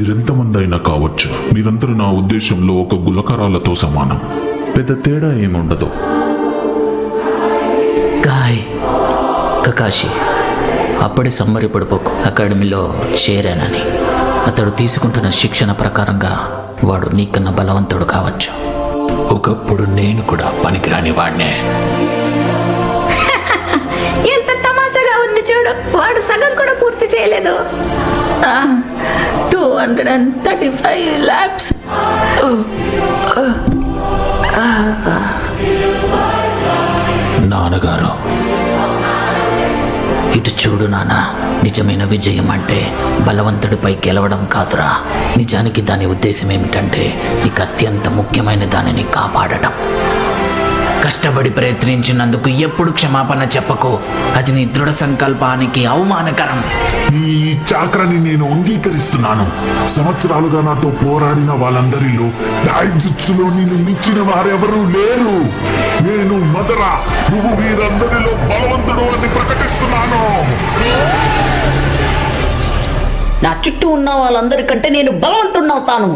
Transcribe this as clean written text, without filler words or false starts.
మీరెంతమంది అయినా కావచ్చు, మీరందరూ నా ఉద్దేశంలో ఒక గులకరాలతో సమానం. పెద్ద తేడా ఏముండదు. గాయ్ కకాషి అప్పుడే సంబరపడిపోకు. అకాడమీలో చేరానని. అతడు తీసుకుంటున్న శిక్షణ ప్రకారంగా వాడు నీకన్నా బలవంతుడు కావచ్చు. ఒకప్పుడు నేను కూడా పనికిరాని వాడినే. ఎంత తమాషాగా ఉంది చూడు. వాడు సగం కూడా పూర్తి చేయలేదు. 235 laps. నాన్నగారు, ఇటు చూడు నాన్న, నిజమైన విజయం అంటే బలవంతుడిపై గెలవడం కాదురా. నిజానికి దాని ఉద్దేశం ఏమిటంటే నీకు అత్యంత ముఖ్యమైన దానిని కాపాడటం. కష్టపడి ప్రయత్నించినందుకు ఎప్పుడు క్షమాపణ చెప్పకు. అది నీ దృఢ సంకల్పానికి అవమానకరం. ఈ చాక్రని నేను అంగీకరిస్తున్నాను. సంవత్సరాలుగా నాతో పోరాడిన వాళ్ళందరిలో డైజుట్సులో నేను మించిన వారెవరూ లేరు. నేను మదరా, నువ్వు వీరందరిలో బలవంతుడు అని ప్రకటిస్తున్నాను. నా చుట్టూ ఉన్న వాళ్ళందరికంటే నేను బలవంతుడినవుతాను.